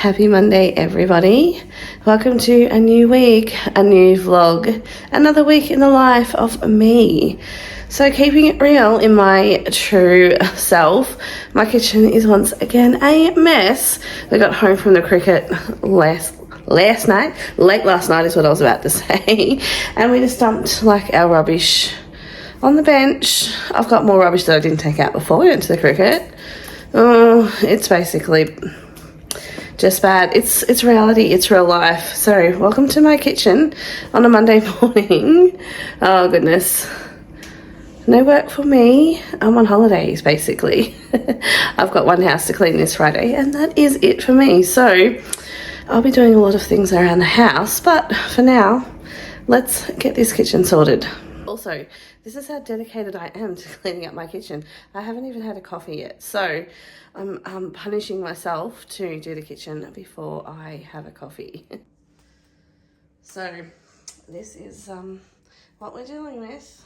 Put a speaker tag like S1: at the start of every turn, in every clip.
S1: Happy Monday, everybody. Welcome to a new week, a new vlog, another week in the life of me. So keeping it real in my true self, my kitchen is once again a mess. We got home from the cricket late last night is what I was about to say, and we just dumped like our rubbish on the bench. I've got more rubbish that I didn't take out before we went to the cricket. Oh, it's basically just bad. It's reality, it's real life. So welcome to my kitchen on a Monday morning. Oh goodness, no work for me. I'm on holidays basically. I've got one house to clean this Friday and that is it for me. So I'll be doing a lot of things around the house, but for now let's get this kitchen sorted. Also, this is how dedicated I am to cleaning up my kitchen. I haven't even had a coffee yet, so I'm punishing myself to do the kitchen before I have a coffee. So this is what we're dealing with.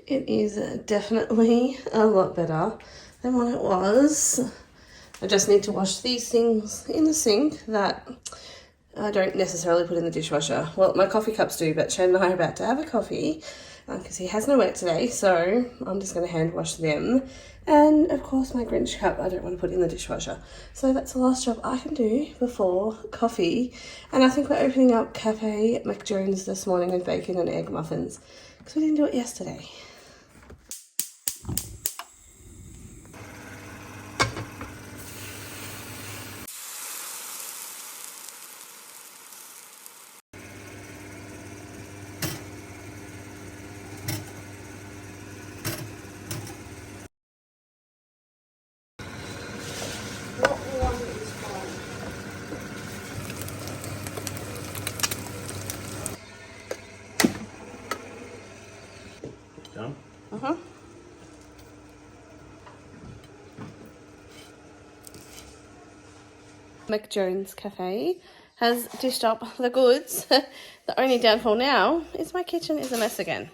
S1: It is definitely a lot better than what it was. I just need to wash these things in the sink that I don't necessarily put in the dishwasher. Well, my coffee cups do, but Shane and I are about to have a coffee because he has no work today, so I'm just going to hand wash them. And of course my Grinch cup I don't want to put in the dishwasher. So that's the last job I can do before coffee. And I think we're opening up Cafe McJones this morning with bacon and egg muffins because we didn't do it yesterday. McJones Cafe has dished up the goods. The only downfall now is my kitchen is a mess again.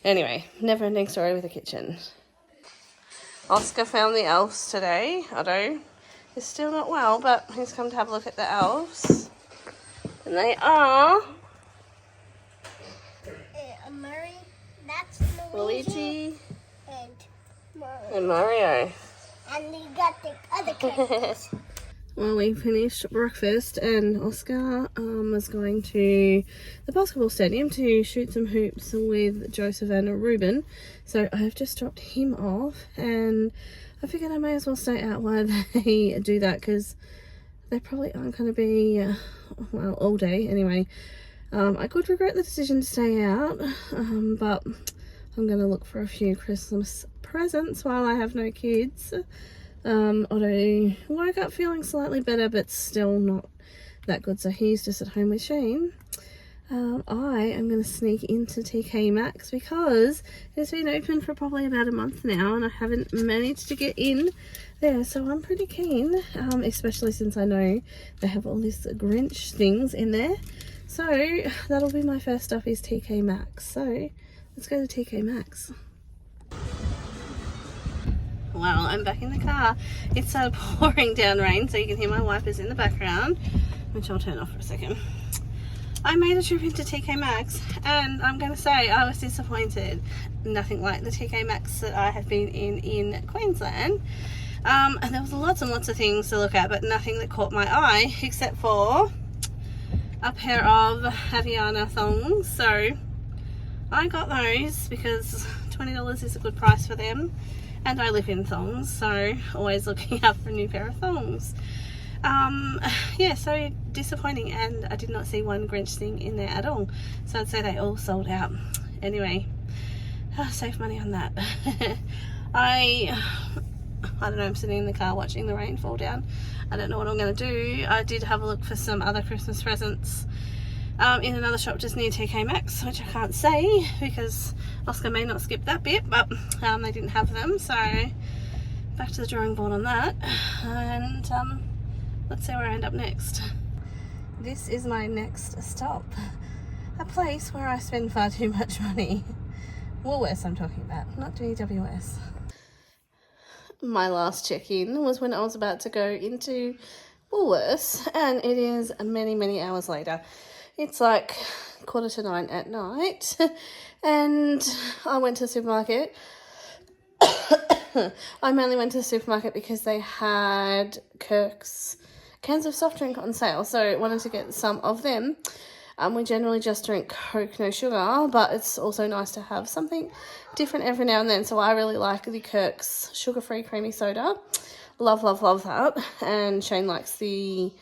S1: Anyway, never ending story with the kitchen. Oscar found the elves today. Otto is still not well, but he's come to have a look at the elves. And they are...
S2: Murray, that's
S1: Luigi
S2: and
S1: Mario.
S2: And they got the other characters.
S1: Well, we finished breakfast and Oscar was going to the basketball stadium to shoot some hoops with Joseph and Ruben. So I've just dropped him off and I figured I may as well stay out while they do that because they probably aren't going to be, well, all day anyway. I could regret the decision to stay out, but I'm going to look for a few Christmas presents while I have no kids. Otto woke up feeling slightly better, but still not that good, so he's just at home with Shane. I am going to sneak into TK Maxx because it's been open for probably about a month now and I haven't managed to get in there, so I'm pretty keen, especially since I know they have all these Grinch things in there. So that'll be my first stop is TK Maxx. So let's go to TK Maxx. Well, I'm back in the car. It started pouring down rain, so you can hear my wipers in the background, which I'll turn off for a second. I made a trip into TK Maxx, and I'm going to say I was disappointed. Nothing like the TK Maxx that I have been in Queensland. And there was lots and lots of things to look at, but nothing that caught my eye, except for a pair of Haviana thongs. So I got those because $20 is a good price for them. And I live in thongs, so always looking out for a new pair of thongs. Yeah, so disappointing, and I did not see one Grinch thing in there at all. So I'd say they all sold out. Anyway, save money on that. I don't know, I'm sitting in the car watching the rain fall down. I don't know what I'm going to do. I did have a look for some other Christmas presents in another shop just near TK Maxx, which I can't say because Oscar may not skip that bit, but they didn't have them, so back to the drawing board on that, and let's see where I end up next. This is my next stop, a place where I spend far too much money. Woolworths I'm talking about, not GWS. My last check-in was when I was about to go into Woolworths, and it is many hours later. It's like 9:15 at night, and I went to the supermarket. I mainly went to the supermarket because they had Kirk's cans of soft drink on sale, so I wanted to get some of them. We generally just drink Coke, no sugar, but it's also nice to have something different every now and then, so I really like the Kirk's sugar-free creamy soda. Love that, and Shane likes the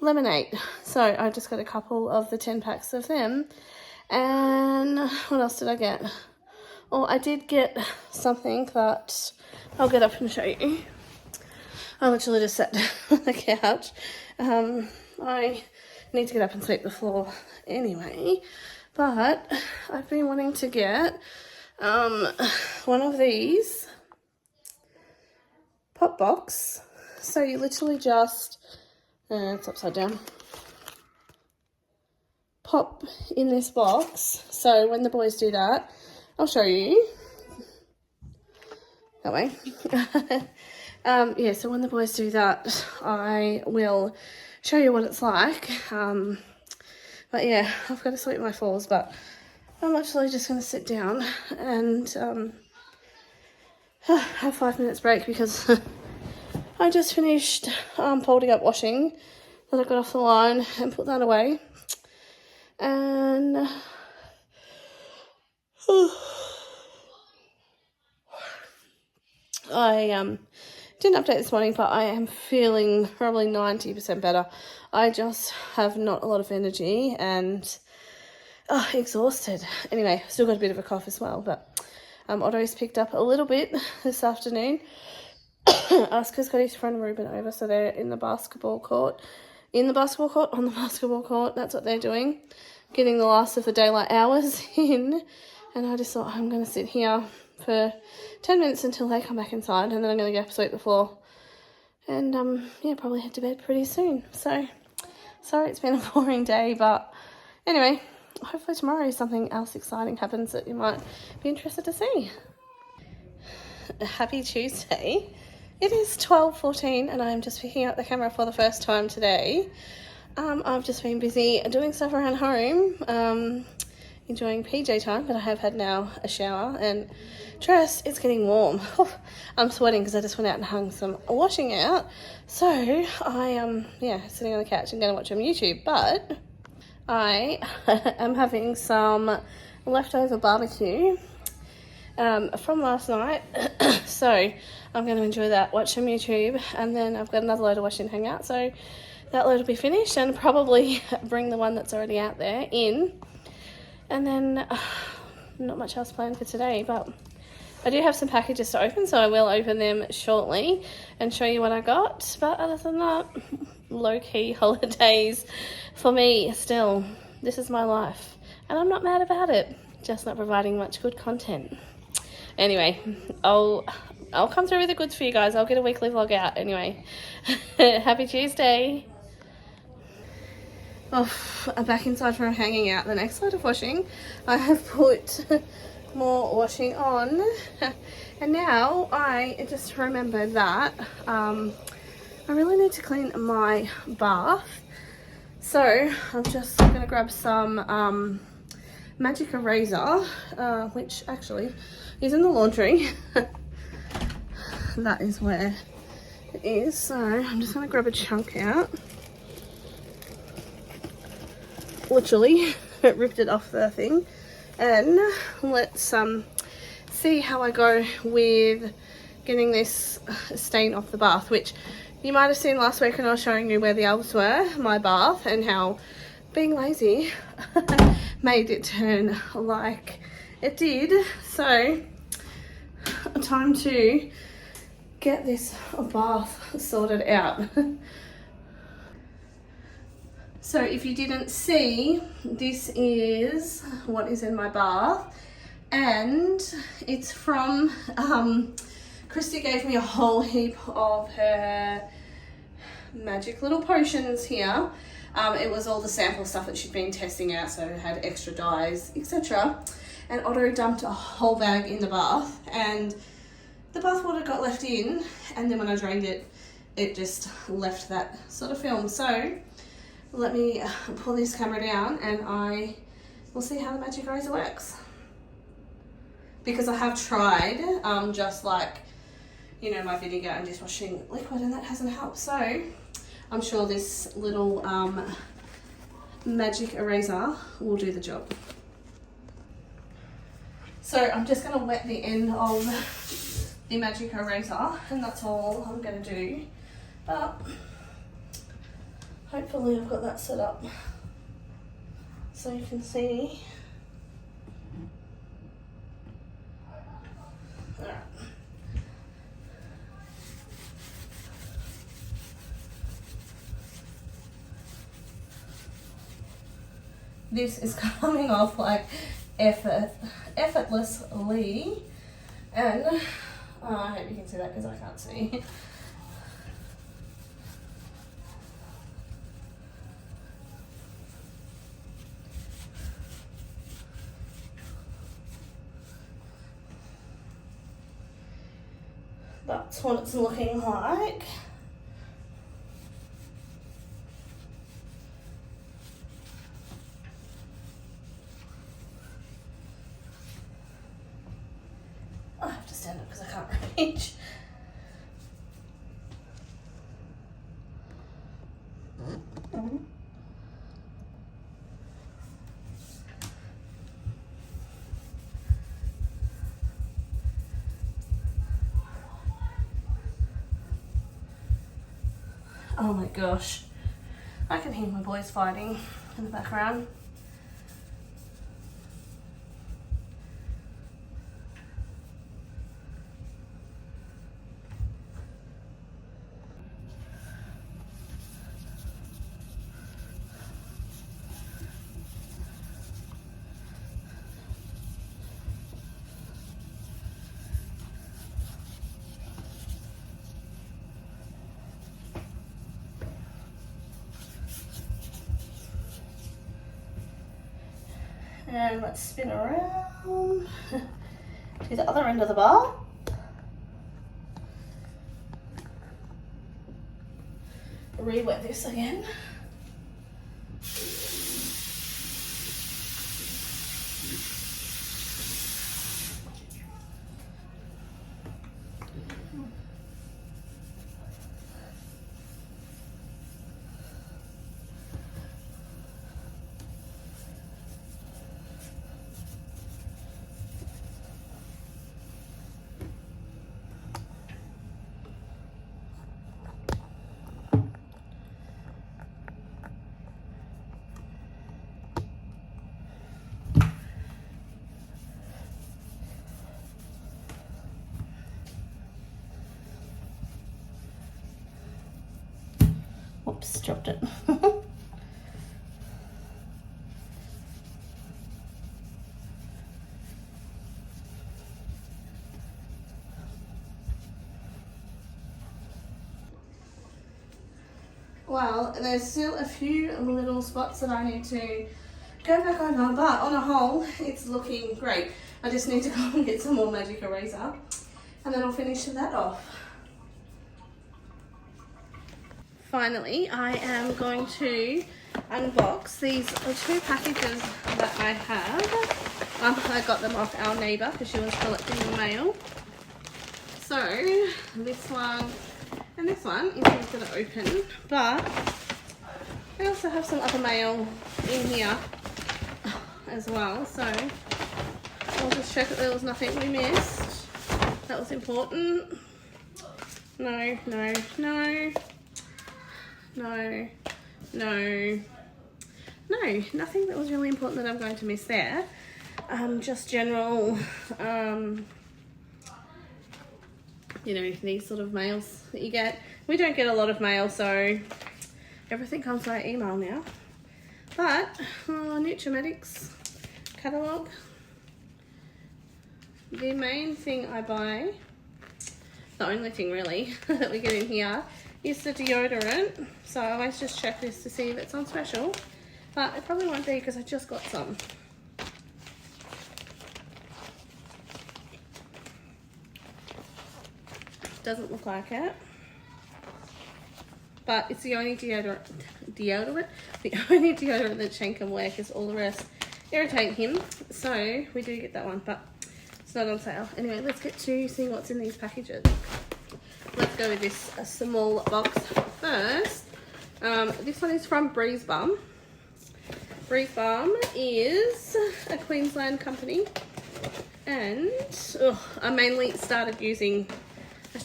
S1: lemonade, so I just got a couple of the 10 packs of them. And what else did I get? Oh, I did get something that I'll get up and show you. I literally just sat on the couch. I need to get up and sweep the floor anyway, but I've been wanting to get one of these pop box. So you literally just it's upside down. Pop in this box. So when the boys do that, I'll show you. That way. Yeah, so when the boys do that, I will show you what it's like. But yeah, I've got to sweep my floors, but I'm actually just going to sit down and have 5 minutes break because I just finished folding up washing that I got off the line and put that away. And I didn't update this morning, but I am feeling probably 90% better. I just have not a lot of energy and exhausted. Anyway, still got a bit of a cough as well, but Otto's picked up a little bit this afternoon. Oscar's got his friend Ruben over, so they're in the basketball court. On the basketball court, that's what they're doing. Getting the last of the daylight hours in. And I just thought, I'm going to sit here for 10 minutes until they come back inside, and then I'm going to go sweep the floor and yeah, probably head to bed pretty soon. So sorry it's been a boring day, but anyway, hopefully tomorrow something else exciting happens that you might be interested to see. Happy Tuesday. It is 12:14 and I'm just picking up the camera for the first time today. I've just been busy doing stuff around home, enjoying PJ time, but I have had now a shower and dress. It's getting warm. I'm sweating because I just went out and hung some washing out. So I am, sitting on the couch and going to watch on YouTube, but I am having some leftover barbecue from last night. So I'm going to enjoy that, watch some YouTube, and then I've got another load of wash and hang out. So that load will be finished and probably bring the one that's already out there in. And then not much else planned for today, but I do have some packages to open, so I will open them shortly and show you what I got. But other than that, low-key holidays for me still. This is my life and I'm not mad about it, just not providing much good content. Anyway, I'll come through with the goods for you guys. I'll get a weekly vlog out anyway. Happy Tuesday. Oh, I'm back inside from hanging out. The next load of washing, I have put more washing on, and now I just remembered that I really need to clean my bath. So I'm just going to grab some magic eraser, which actually is in the laundry. That is where it is. So I'm just going to grab a chunk out. Literally ripped it off the thing, and let's see how I go with getting this stain off the bath, which you might have seen last week when I was showing you where the elves were, my bath, and how being lazy made it turn like it did. So time to get this bath sorted out. So if you didn't see, this is what is in my bath, and it's from, Christy gave me a whole heap of her magic little potions here. It was all the sample stuff that she'd been testing out, so it had extra dyes, etc. And Otto dumped a whole bag in the bath, and the bath water got left in, and then when I drained it, it just left that sort of film. So let me pull this camera down and I will see how the magic eraser works. Because I have tried just like, you know, my vinegar and dishwashing liquid, and that hasn't helped. So I'm sure this little magic eraser will do the job. So I'm just going to wet the end of the magic eraser, and that's all I'm going to do. But hopefully I've got that set up so you can see. Alright. This is coming off like effortlessly, and I hope you can see that because I can't see. That's what it's looking like. I have to stand up because I can't reach. Oh my gosh, I can hear my boys fighting in the background. And let's spin around to the other end of the bar. Re-wet this again. Oops, dropped it. Well, there's still a few little spots that I need to go back over, but on a whole, it's looking great. I just need to go and get some more magic eraser, and then I'll finish that off. Finally, I am going to unbox these two packages that I have. I got them off our neighbour because she was collecting the mail. So, this one and this one is going to open, but I also have some other mail in here as well, so I'll just check that there was nothing we missed that was important. No, no, no. No, no, no, nothing that was really important that I'm going to miss there. Just general, you know, these sort of mails that you get. We don't get a lot of mail, so everything comes via email now. But, Nutrimedics catalogue. The main thing I buy, the only thing really that we get in here, is the deodorant. So I always just check this to see if it's on special, but it probably won't be because I just got some. Doesn't look like it, but it's the only deodorant the only deodorant that Shane can wear because all the rest irritate him. So we do get that one, but it's not on sale. Anyway, let's get to see what's in these packages. Let's go with this small box first. This one is from Breeze Balm. Breeze Balm is a Queensland company, and I mainly started using,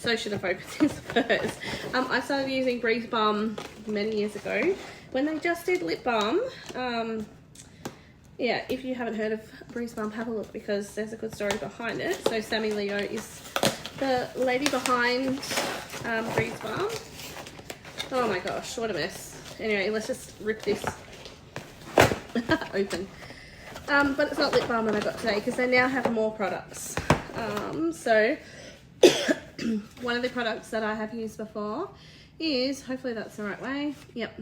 S1: I should have opened this first. I started using Breeze Balm many years ago when they just did lip balm. Yeah, if you haven't heard of Breeze Balm, have a look because there's a good story behind it. So Sammy Leo is the lady behind Breeze Balm. Oh my gosh, what a mess. Anyway, let's just rip this open. But it's not lip balm that I got today because they now have more products. So one of the products that I have used before is, hopefully that's the right way, yep,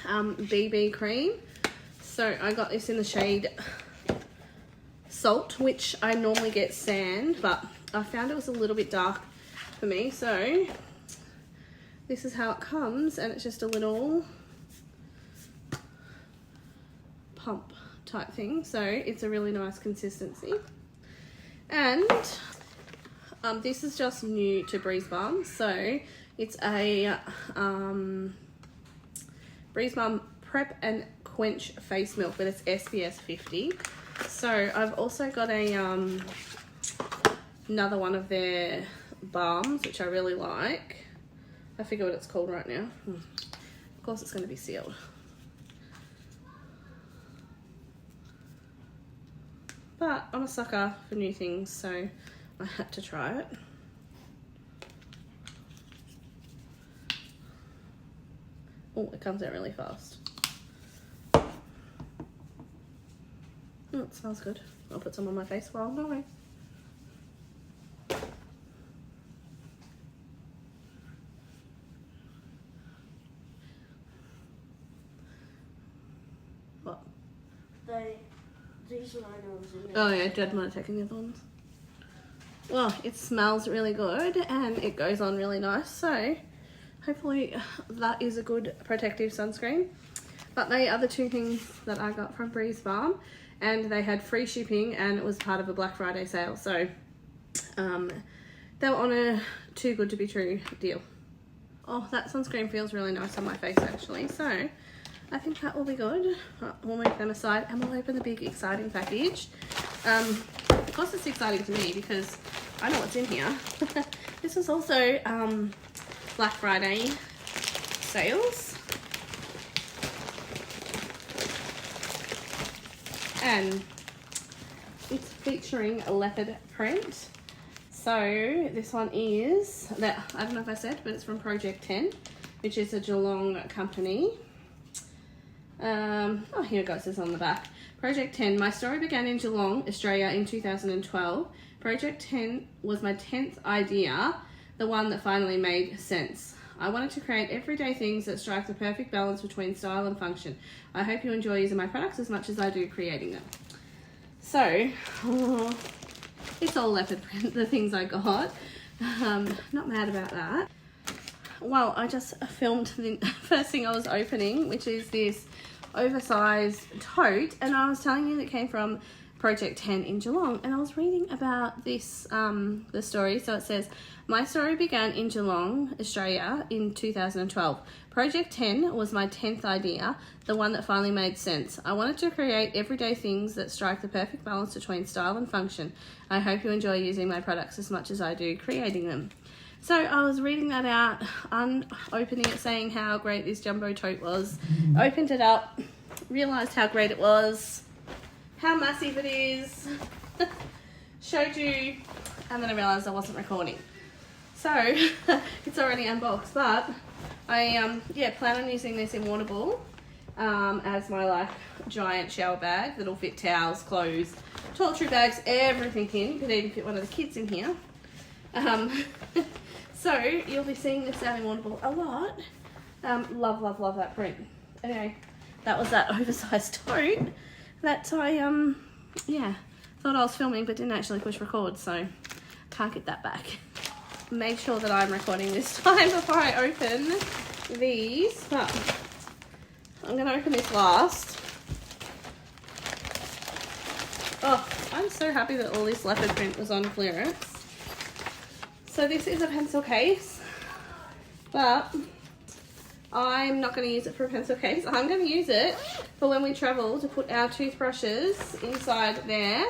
S1: BB cream. So I got this in the shade Salt, which I normally get sand, but I found it was a little bit dark for me, so this is how it comes, and it's just a little pump type thing, so it's a really nice consistency. And this is just new to Breeze Balm, so it's a Breeze Balm Prep and Quench Face Milk, but it's SPF 50. So I've also got a another one of their balms, which I really like. I forget what it's called right now. Of course it's going to be sealed. But I'm a sucker for new things, so I had to try it. Oh, it comes out really fast. Oh, it smells good. I'll put some on my face while I'm going. What? The Oh yeah, Dad might have taken the other ones. Well, it smells really good and it goes on really nice, so hopefully that is a good protective sunscreen. But they are the two things that I got from Breeze Farm, and they had free shipping and it was part of a Black Friday sale, so they were on a too good to be true deal. Oh, that sunscreen feels really nice on my face actually, so I think that will be good. We'll move them aside and we'll open the big exciting package. Of course it's exciting to me because I know what's in here. This is also Black Friday sales. And it's featuring a leopard print. So this one is, that I don't know if I said, but it's from Project 10, which is a Geelong company. Oh, here it goes, it's on the back. Project 10, my story began in Geelong, Australia in 2012. Project 10 was my 10th idea, the one that finally made sense. I wanted to create everyday things that strike the perfect balance between style and function. I hope you enjoy using my products as much as I do creating them. So, it's all leopard print, the things I got. Not mad about that. Well, I just filmed the first thing I was opening, which is this oversized tote, and I was telling you that it came from Project 10 in Geelong, and I was reading about this, the story. So it says, my story began in Geelong, Australia in 2012. Project 10 was my 10th idea, the one that finally made sense. I wanted to create everyday things that strike the perfect balance between style and function. I hope you enjoy using my products as much as I do creating them. So I was reading that out, opening it, saying how great this jumbo tote was. Opened it up, realised how great it was, how massive it is, showed you, and then I realised I wasn't recording. So it's already unboxed, but I plan on using this in Waterbull as my like giant shower bag that'll fit towels, clothes, toiletry bags, everything in. You could even fit one of the kids in here. So you'll be seeing this out in Waterbull a lot. Love that print. Anyway, that was that oversized tote that I thought I was filming but didn't actually push record, so can't get that back. Make sure that I'm recording this time before I open these, but I'm gonna open this last. Oh, I'm so happy that all this leopard print was on clearance. So this is a pencil case, but I'm not going to use it for a pencil case. I'm going to use it for when we travel to put our toothbrushes inside there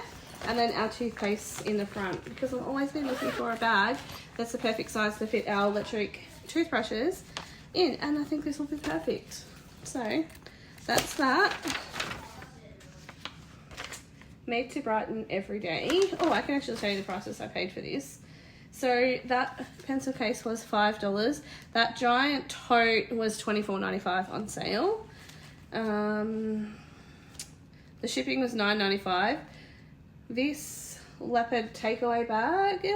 S1: and then our toothpaste in the front, because I've always been looking for a bag that's the perfect size to fit our electric toothbrushes in, and I think this will be perfect. So that's that. Made to brighten every day. Oh, I can actually tell you the prices I paid for this. So that pencil case was $5. That giant tote was $24.95 on sale. The shipping was $9.95. This leopard takeaway bag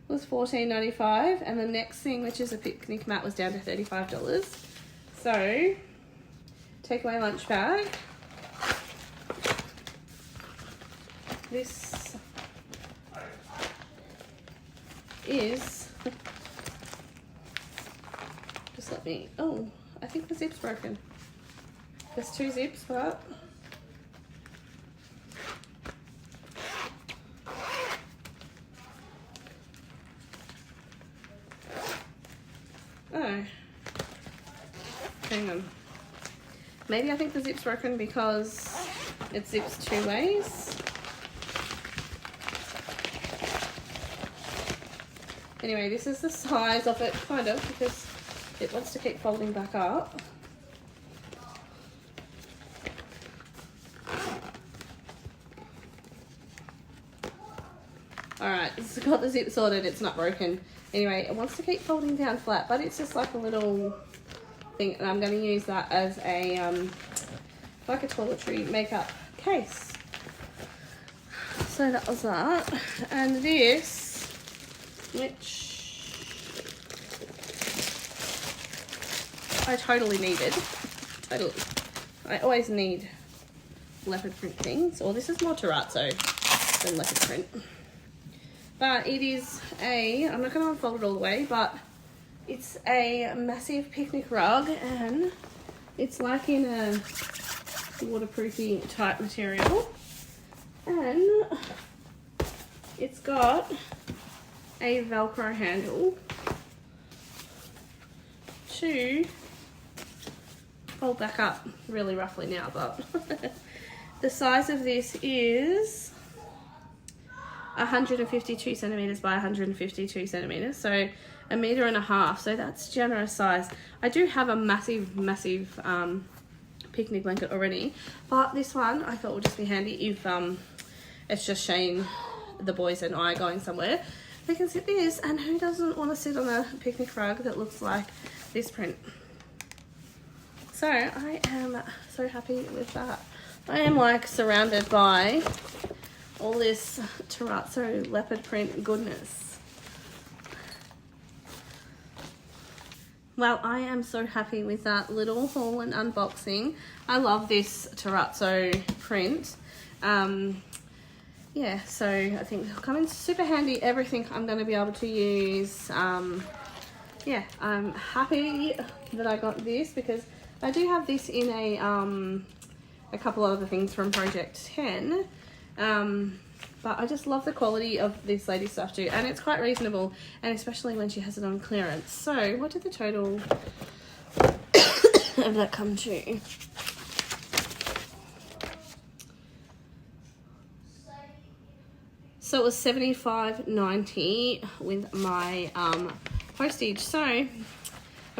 S1: was $14.95, and the next thing, which is a picnic mat, was down to $35. So takeaway lunch bag. This is, just let me, oh, I think the zip's broken. There's two zips, but oh, hang on. Maybe I think the zip's broken because it zips two ways. Anyway, this is the size of it, kind of, because it wants to keep folding back up. Alright, it's got the zip sorted, it's not broken. Anyway, it wants to keep folding down flat, but it's just like a little thing, and I'm going to use that as a, like a toiletry makeup case. So that was that. And this, which I totally needed. Totally. I always need leopard print things. Or this is more terrazzo than leopard print. But it is I'm not going to unfold it all the way, but it's a massive picnic rug, and it's like in a waterproofy type material. And it's got a Velcro handle to fold back up really roughly now, but the size of this is 152 centimeters by 152 centimeters, so 1.5 meters, so that's generous size. I do have a massive picnic blanket already, but this one I thought would just be handy if it's just Shane, the boys and I going somewhere. They can sit this, and who doesn't want to sit on a picnic rug that looks like this print? So I am so happy with that. I am like surrounded by all this terrazzo leopard print goodness. Well, I am so happy with that little haul and unboxing. I love this terrazzo print. Yeah, so I think it'll come in super handy. Everything I'm going to be able to use. Yeah, I'm happy that I got this because I do have this in a couple other things from Project 10. But I just love the quality of this lady's stuff too, and it's quite reasonable, and especially when she has it on clearance. So what did the total of that come to? So it was $75.90 with my postage. So I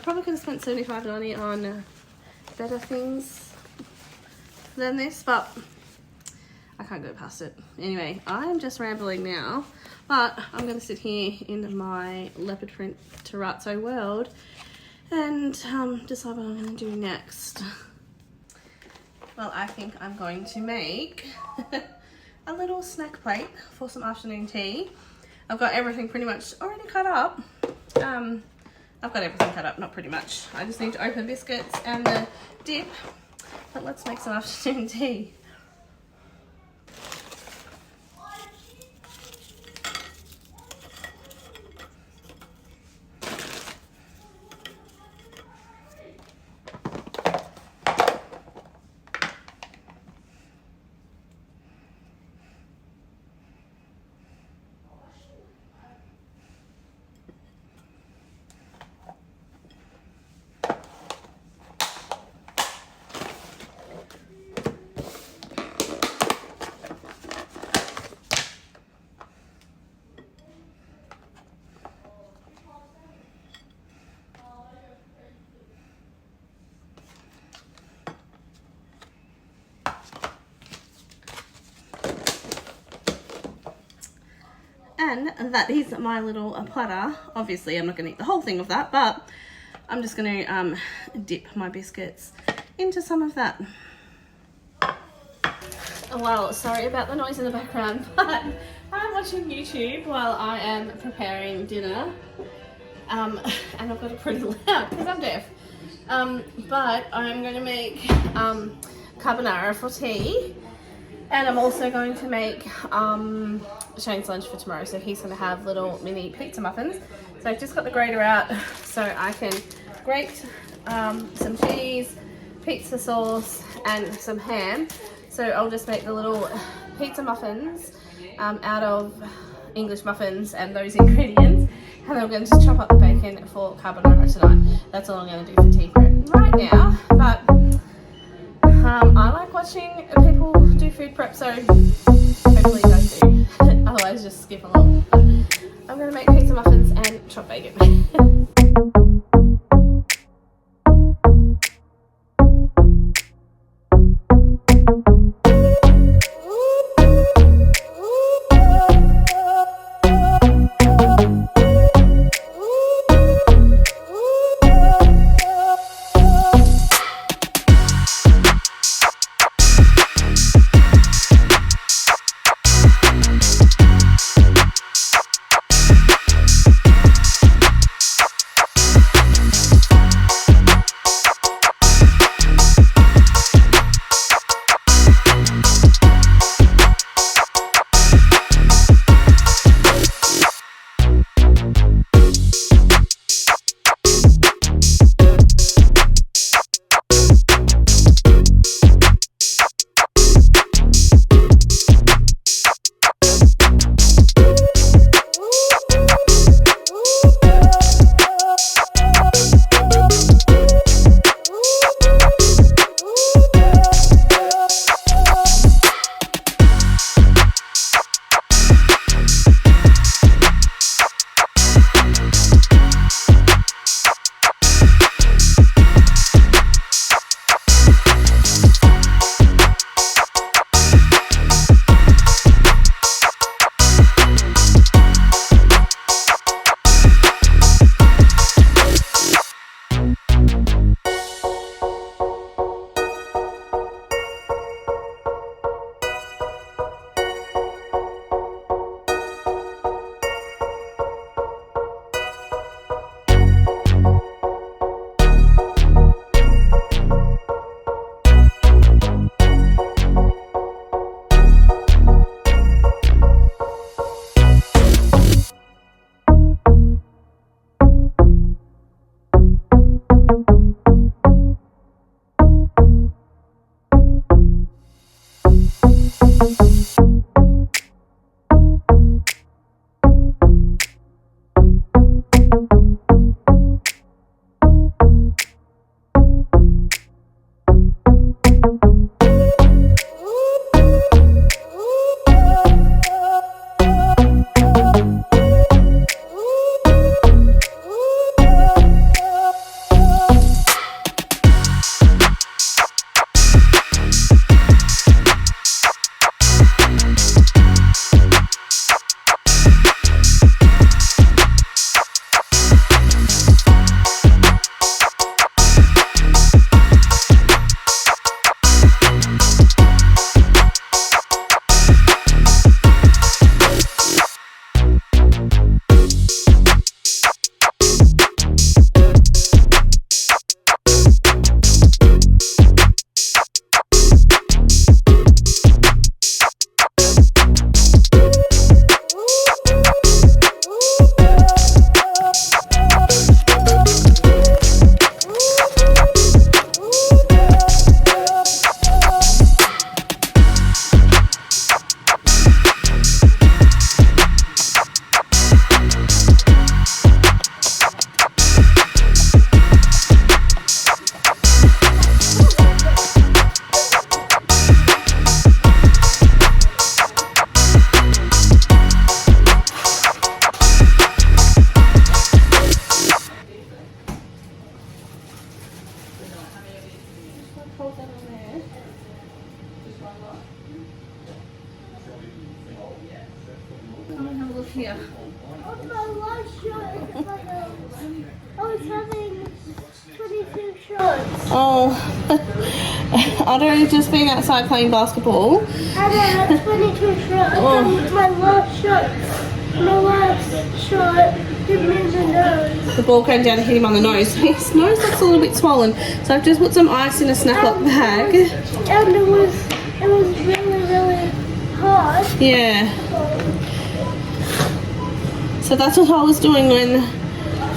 S1: probably could have spent $75.90 on better things than this, but I can't go past it. Anyway, I'm just rambling now, but I'm going to sit here in my leopard print terrazzo world and decide what I'm going to do next. Well, I think I'm going to make a little snack plate for some afternoon tea. I've got everything pretty much already cut up. I've got everything cut up, not pretty much. I just need to open biscuits and the dip. But let's make some afternoon tea. And that is my little platter. Obviously, I'm not going to eat the whole thing of that, but I'm just going to dip my biscuits into some of that. Well, sorry about the noise in the background, but I'm watching YouTube while I am preparing dinner. And I've got it pretty loud because I'm deaf. But I'm going to make carbonara for tea. And I'm also going to make Shane's lunch for tomorrow. So he's going to have little mini pizza muffins. So I've just got the grater out so I can grate some cheese, pizza sauce and some ham. So I'll just make the little pizza muffins out of English muffins and those ingredients. And I'm going to chop up the bacon for carbonara tonight. That's all I'm going to do for tea prep right now. But I like watching people do food prep, so hopefully you guys do. Otherwise, just skip along. But I'm going to make pizza muffins and chop bacon. Come and have a look here.
S2: On my last shot, I was having 22 shots.
S1: Oh, I'd only just been outside playing basketball.
S2: And I had 22 shots. And my last shot hit me in the nose.
S1: The ball came down and hit him on the nose. His nose looks a little bit swollen. So I've just put some ice in a snap-up bag.
S2: And it was really, really hard.
S1: Yeah. So that's what I was doing when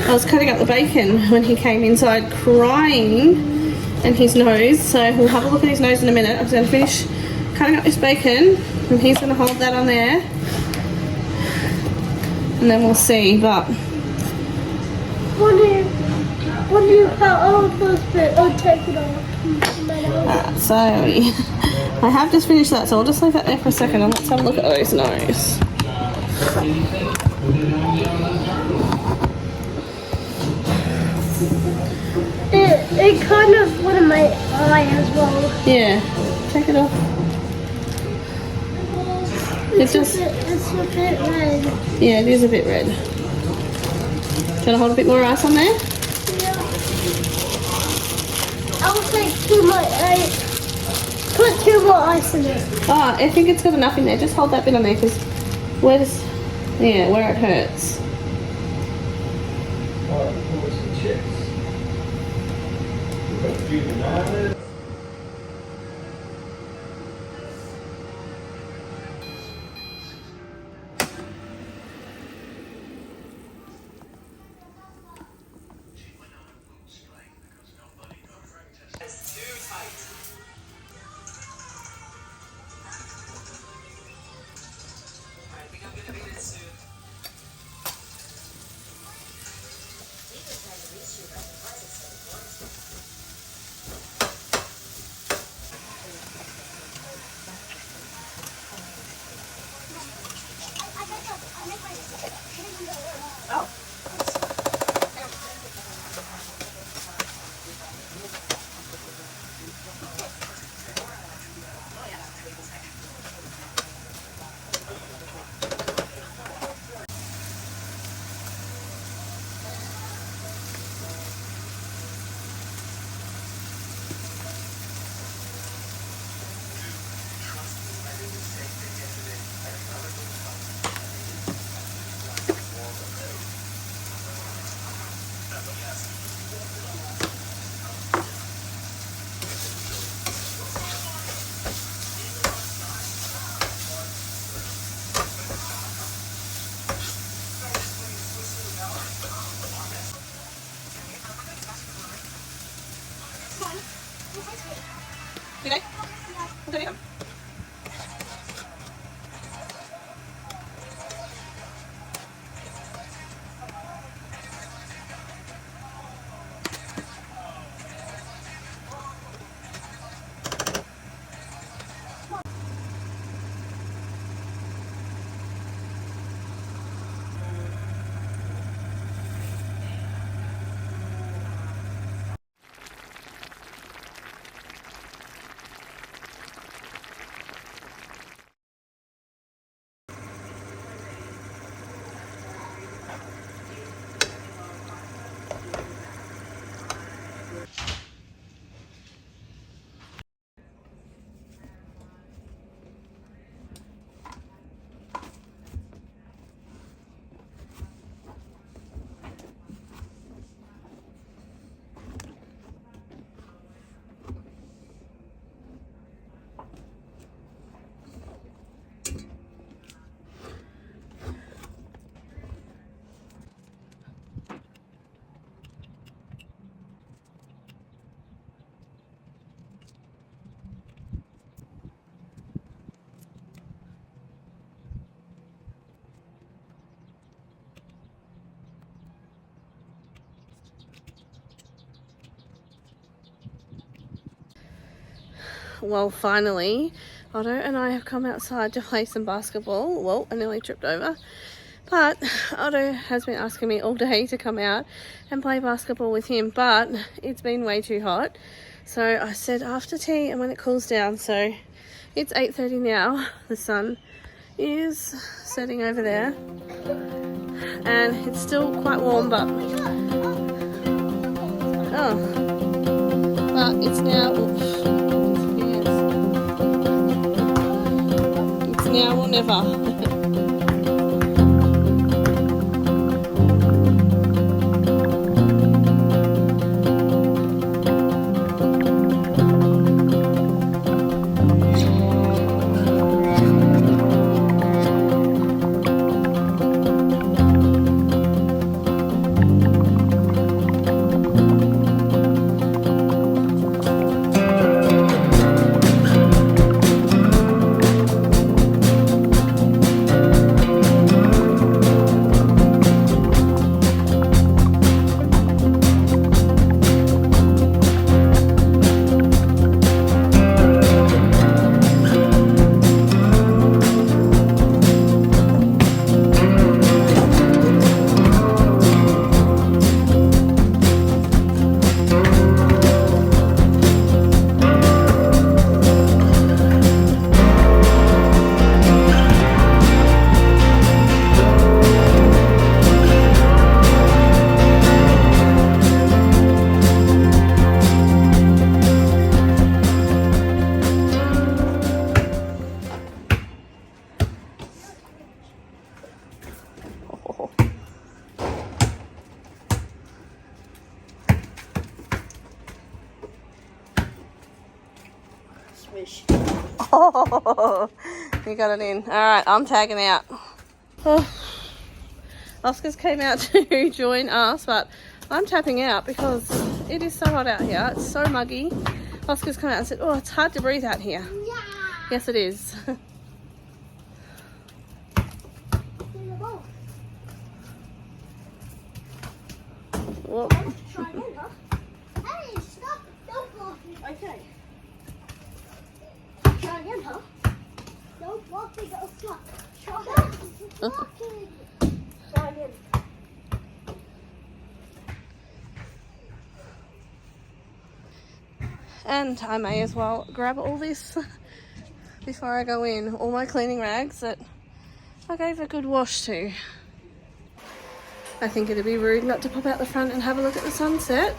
S1: I was cutting up the bacon when he came inside crying and his nose. So we'll have a look at his nose in a minute. I'm going to finish cutting up this bacon and he's going to hold that on there. And then we'll see, but...
S2: When you cut off those bits, I'll take it off.
S1: So I have just finished that, so I'll just leave that there for a second and let's have a look at O's nose.
S2: It kind of went in my eye as well.
S1: Yeah, take it off.
S2: It's a bit red.
S1: Yeah, it is a bit red. Do you want to hold a bit more ice on there?
S2: Yeah. I'll take put 2 more ice in it.
S1: Oh, I think it's got enough in there. Just hold that bit on there because where it hurts. Okay. well, finally, Otto and I have come outside to play some basketball. Well, I nearly tripped over. But Otto has been asking me all day to come out and play basketball with him, but it's been way too hot. So I said after tea and when it cools down. So it's 8:30 now. The sun is setting over there. And it's still quite warm, but it's now, it's now or never.
S2: Swish.
S1: Oh, you got it in. All right, I'm tagging out. Oh, Oscar's came out to join us, but I'm tapping out because it is so hot out here. It's so muggy. Oscar's come out and said, oh, it's hard to breathe out here.
S2: Yeah.
S1: Yes, it is. Well,
S2: Try again, huh? Hey, stop. Don't block me. Okay. Try again, huh? Don't block me, go stop. Try blocking. Try again.
S1: and I may as well grab all this before I go in. All my cleaning rags that I gave a good wash to. I think it'd be rude not to pop out the front and have a look at the sunset.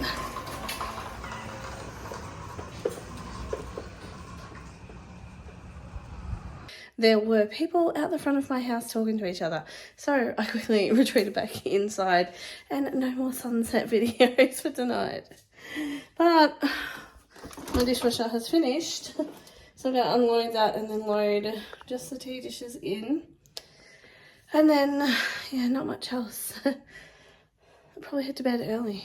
S1: There were people out the front of my house talking to each other, so I quickly retreated back inside, and no more sunset videos for tonight. But my dishwasher has finished, so I'm going to unload that and then load just the tea dishes in. And then, yeah, not much else. I'll probably head to bed early.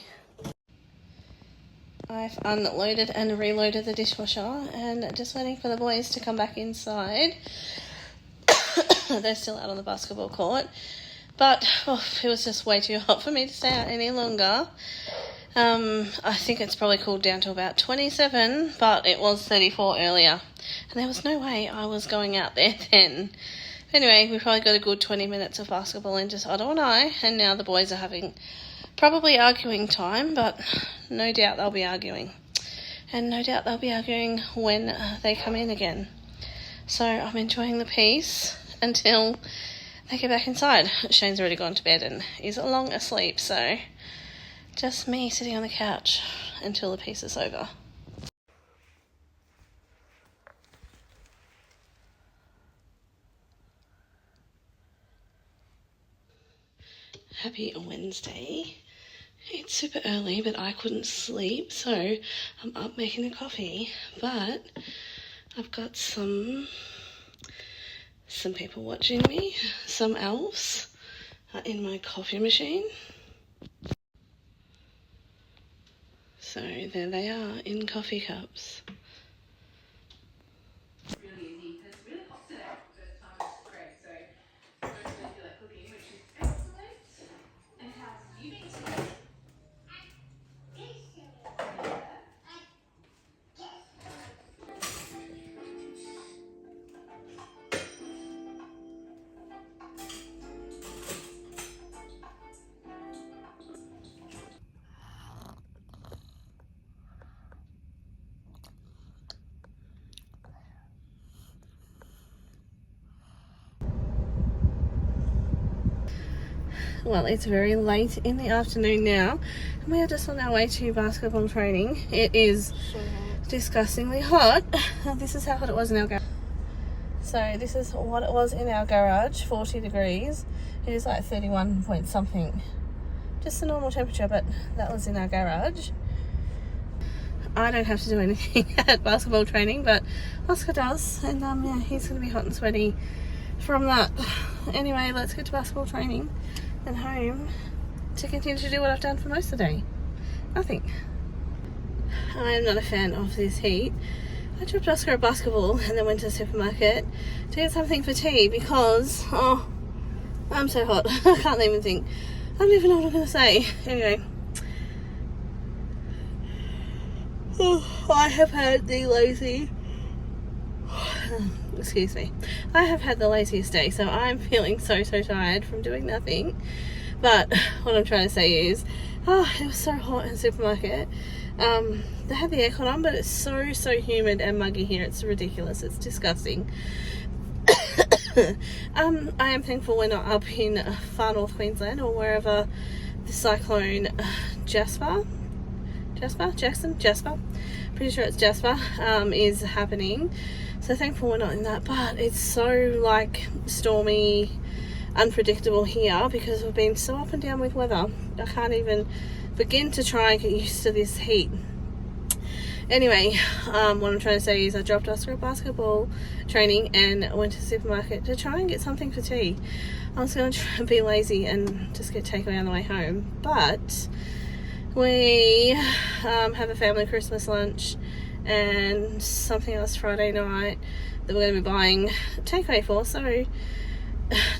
S1: I've unloaded and reloaded the dishwasher and just waiting for the boys to come back inside. They're still out on the basketball court, but it was just way too hot for me to stay out any longer. I think it's probably cooled down to about 27, but it was 34 earlier, and there was no way I was going out there then. Anyway, we probably got a good 20 minutes of basketball in just Otto and I, and now the boys are having probably arguing time, but no doubt they'll be arguing. And no doubt they'll be arguing when they come in again. So I'm enjoying the peace until they get back inside. Shane's already gone to bed and is long asleep, so just me sitting on the couch until the peace is over. Happy Wednesday. It's super early, but I couldn't sleep, so I'm up making a coffee. But I've got some people watching me, some elves in my coffee machine. So there they are in coffee cups.
S3: Really easy. It's really hot today. First time it's great. So most regular cooking, which is excellent. And how's you been today?
S1: Well, it's very late in the afternoon now, and we are just on our way to basketball training. It is disgustingly hot. This is how hot it was in our garage. So this is what it was in our garage, 40 degrees. It is like 31 point something. Just the normal temperature, but that was in our garage. I don't have to do anything at basketball training, but Oscar does, and yeah, he's going to be hot and sweaty from that. Anyway, let's get to basketball training and home to continue to do what I've done for most of the day. Nothing. I am not a fan of this heat. I dropped Oscar at basketball and then went to the supermarket to get something for tea because, oh, I'm so hot. I can't even think. I don't even know what I'm going to say. Anyway. I have had the lazy... Excuse me. I have had the laziest day, so I'm feeling so tired from doing nothing. But what I'm trying to say is, it was so hot in the supermarket. They had the aircon on, but it's so humid and muggy here. It's ridiculous. It's disgusting. I am thankful we're not up in far north Queensland or wherever the cyclone Jasper, pretty sure it's Jasper, is happening. So thankful we're not in that, but it's so like stormy, unpredictable here because we've been so up and down with weather. I can't even begin to try and get used to this heat. Anyway, what I'm trying to say is I dropped Oscar at basketball training and went to the supermarket to try and get something for tea. I was going to try and be lazy and just get takeaway on the way home, but we have a family Christmas lunch and something else Friday night that we're going to be buying takeaway for, so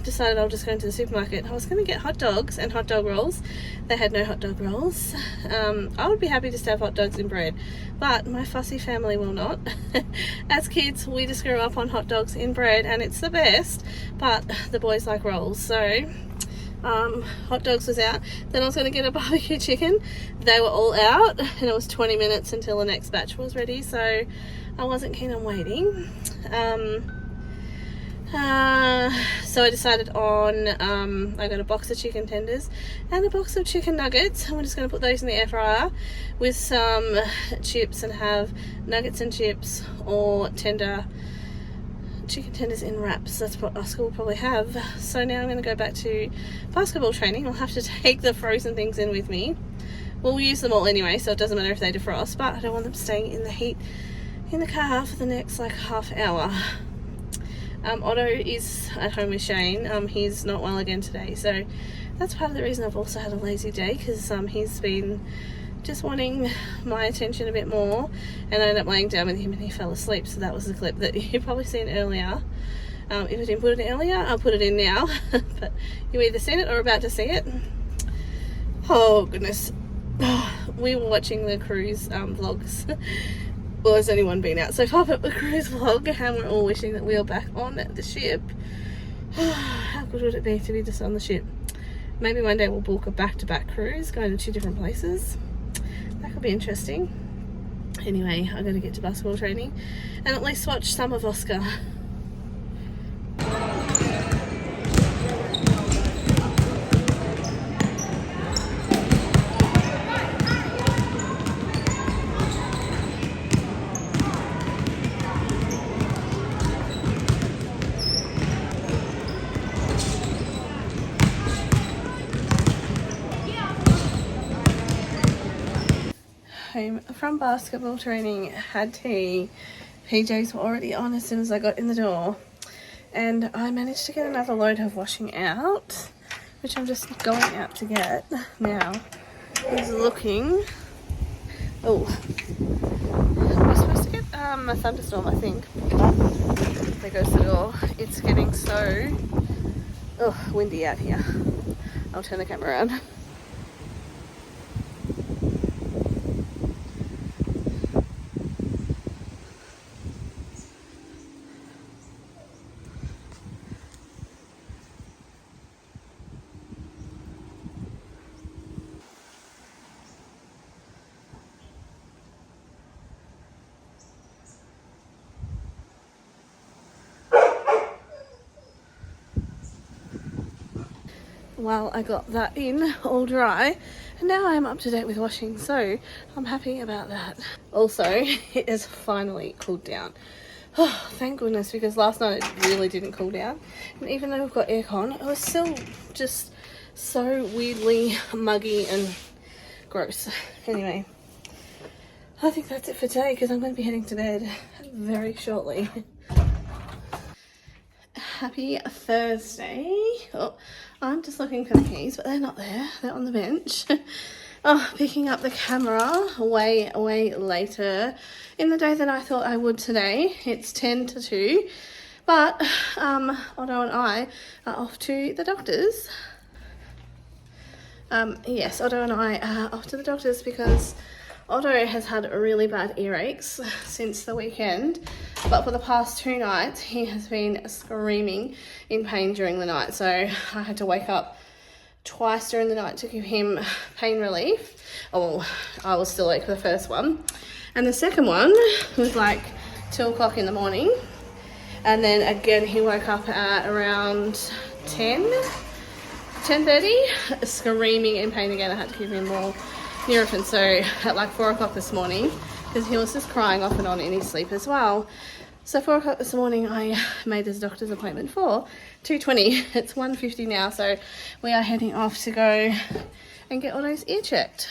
S1: decided I'll just go into the supermarket. I was going to get hot dogs and hot dog rolls. They had no hot dog rolls. I would be happy just to have hot dogs and bread, but my fussy family will not. As kids, we just grew up on hot dogs in bread and it's the best, but the boys like rolls, so hot dogs was out. Then I was going to get a barbecue chicken. They were all out and it was 20 minutes until the next batch was ready, so I wasn't keen on waiting. So I decided on, I got a box of chicken tenders and a box of chicken nuggets. I'm just going to put those in the air fryer with some chips and have nuggets and chips or chicken tenders in wraps. That's what Oscar will probably have. So now I'm going to go back to basketball training. I'll have to take the frozen things in with me. We'll use them all anyway, so it doesn't matter if they defrost, but I don't want them staying in the heat in the car for the next like half hour. Otto is at home with Shane. He's not well again today, so that's part of the reason I've also had a lazy day, because he's been just wanting my attention a bit more, and I ended up laying down with him and he fell asleep. So that was the clip that you've probably seen earlier. If I didn't put it in earlier, I'll put it in now. But you either seen it or about to see it. Oh goodness. We were watching the cruise vlogs. Well, there's only one been out so far, but the cruise vlog, and we're all wishing that we were back on the ship. How good would it be to be just on the ship? Maybe one day we'll book a back-to-back cruise, going to 2 different places. That could be interesting. Anyway, I'm going to get to basketball training and at least watch some of Oscar. Home from basketball training, had tea. PJs were already on as soon as I got in the door, and I managed to get another load of washing out, which I'm just going out to get now. He's looking. Oh, we're supposed to get a thunderstorm, I think. There goes the door. It's getting so windy out here. I'll turn the camera around. Well, I got that in all dry, and now I'm up to date with washing, so I'm happy about that. Also, it has finally cooled down. Oh, thank goodness, because last night it really didn't cool down. And even though we've got aircon, it was still just so weirdly muggy and gross. Anyway, I think that's it for today because I'm going to be heading to bed very shortly. Happy Thursday. Oh, I'm just looking for the keys, but they're not there. They're on the bench. Oh, picking up the camera way later in the day than I thought I would today. It's 10 to 2, but Otto and I are off to the doctor's. Yes, Otto and I are off to the doctor's because Otto has had really bad earaches since the weekend, but for the past 2 nights he has been screaming in pain during the night, so I had to wake up twice during the night to give him pain relief. Oh, I was still awake for the first one, and the second one was like 2 o'clock in the morning, and then again he woke up at around 10:30, screaming in pain again. I had to give him more Nurofen, so at like 4 o'clock this morning, because he was just crying off and on in his sleep as well. So 4 o'clock this morning I made this doctor's appointment for 2:20. It's 1:50 now, so we are heading off to go and get Otto's ear checked.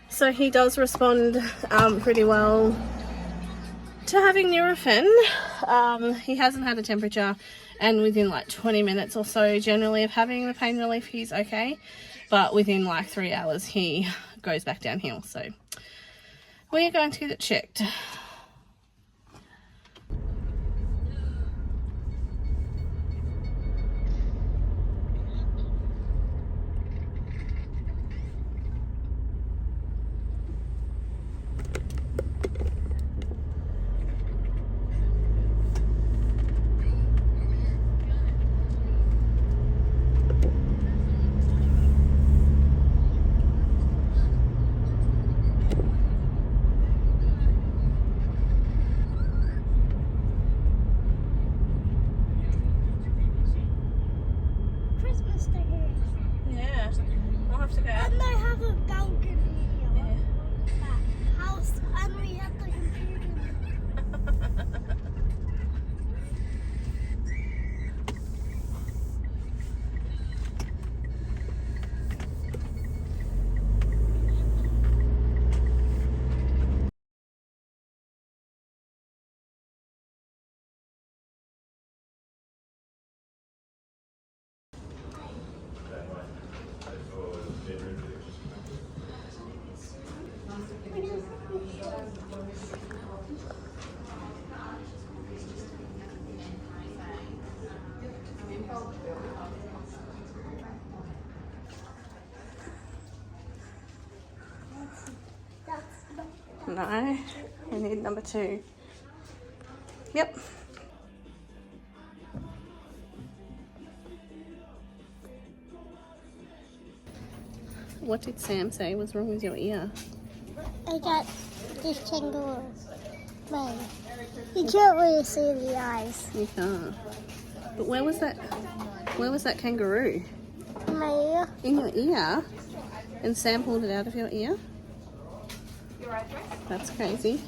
S1: So he does respond pretty well to having Nurofen. He hasn't had a temperature, and within like 20 minutes or so generally of having the pain relief he's okay, but within like 3 hours he goes back downhill, so we are going to get it checked.
S2: Christmas decorations.
S1: Yeah, I'll have to go.
S2: And I have a balcony on that house, and we have the computer.
S1: No, we need number 2. Yep. What did Sam say was wrong with your ear?
S2: I got this kangaroo. Wait, you can't really see the eyes.
S1: You can't. But where was that? Where was that kangaroo?
S2: In my ear.
S1: In your ear? And Sam pulled it out of your ear? That's crazy.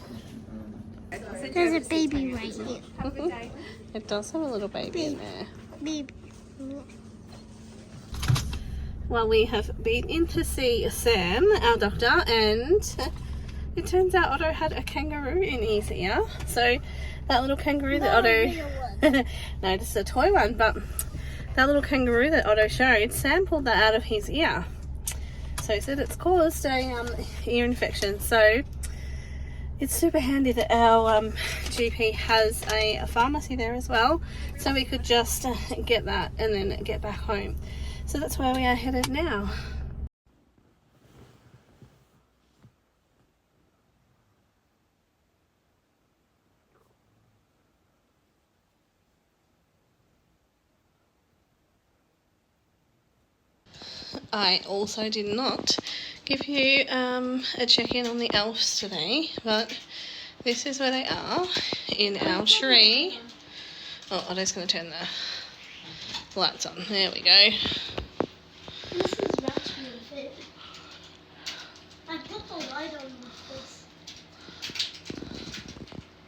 S2: There's a baby right here.
S1: It does have a little baby in there.
S2: Baby.
S1: Well, we have been in to see Sam, our doctor, and it turns out Otto had a kangaroo in his ear. So that little kangaroo that Otto... no, just a toy one, but that little kangaroo that Otto showed, Sam pulled that out of his ear. So he said it's caused a ear infection. So it's super handy that our GP has a pharmacy there as well, so we could just get that and then get back home. So that's where we are headed now. I also did not give you a check-in on the elves today, but this is where they are in our tree. Oh, Otto's going to turn Lights on. There we go.
S2: This is actually a bit. I put the light on with this.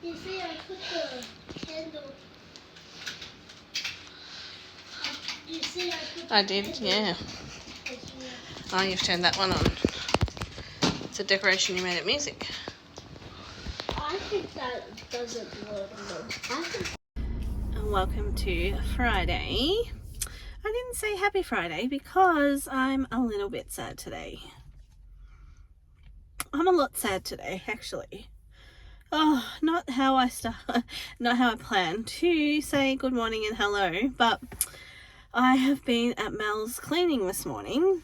S2: You see, I put the candle. You see, I put the
S1: I did,
S2: candle
S1: yeah.
S2: right here.
S1: Oh, you've turned that one on. It's a decoration you made at music.
S2: I think that doesn't work though. I think
S1: And welcome to Friday. I didn't say happy Friday because I'm a little bit sad today. I'm a lot sad today, actually. Oh, not how I planned to say good morning and hello, but I have been at Mel's cleaning this morning,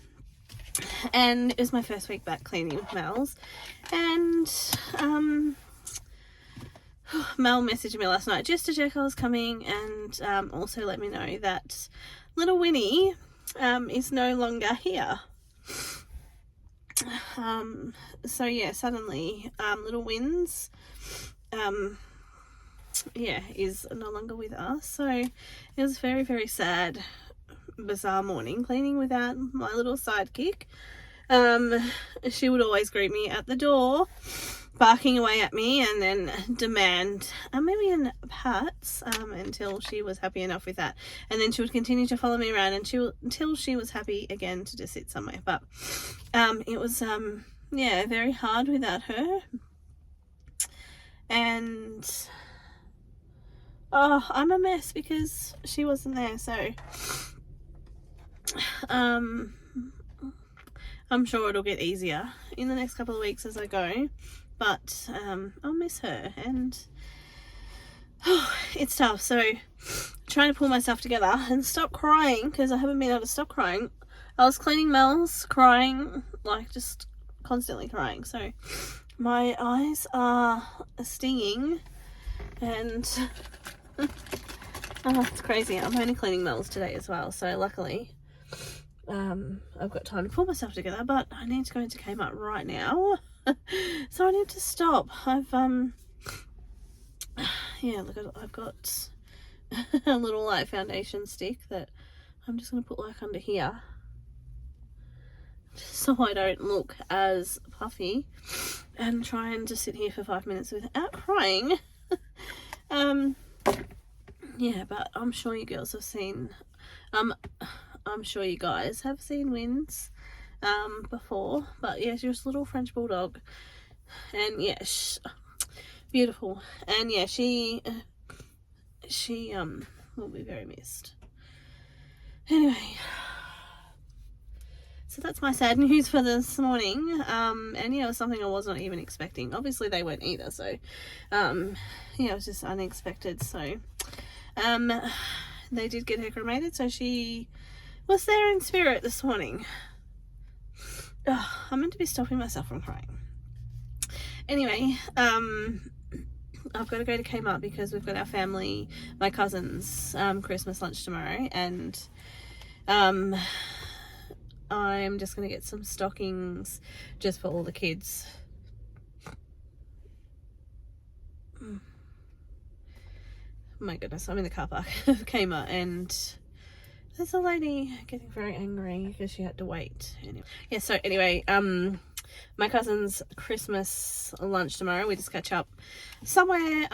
S1: and it was my first week back cleaning with Mel's, and Mel messaged me last night just to check I was coming, and also let me know that little Winnie is no longer here. So yeah, suddenly little Wins is no longer with us, so it was very, very sad, bizarre morning cleaning without my little sidekick. She would always greet me at the door, barking away at me, and then demand maybe in pats until she was happy enough with that, and then she would continue to follow me around until she was happy again to just sit somewhere. But it was very hard without her, and I'm a mess because she wasn't there. So I'm sure it'll get easier in the next couple of weeks as I go, but I'll miss her, and it's tough. So trying to pull myself together and stop crying, because I haven't been able to stop crying. I was cleaning Mel's, crying, like just constantly crying. So my eyes are stinging, and it's crazy. I'm only cleaning Mel's today as well, so luckily I've got time to pull myself together, but I need to go into Kmart right now. So I need to stop. I've I've got a little like foundation stick that I'm just going to put like under here, so I don't look as puffy, and try and just sit here for 5 minutes without crying. Yeah, but I'm sure you girls have seen I'm sure you guys have seen Wins before, but yeah, she's a little French bulldog, and yeah, beautiful, and yeah, she will be very missed. Anyway, so that's my sad news for this morning, and yeah, it was something I was not even expecting. Obviously they weren't either, so it was just unexpected. So they did get her cremated, so she was there in spirit this morning. I'm meant to be stopping myself from crying. Anyway, I've got to go to Kmart because we've got our family, my cousin's Christmas lunch tomorrow, and I'm just going to get some stockings just for all the kids. My goodness, I'm in the car park of Kmart, and there's a lady getting very angry because she had to wait. Anyway, my cousin's Christmas lunch tomorrow. We just catch up somewhere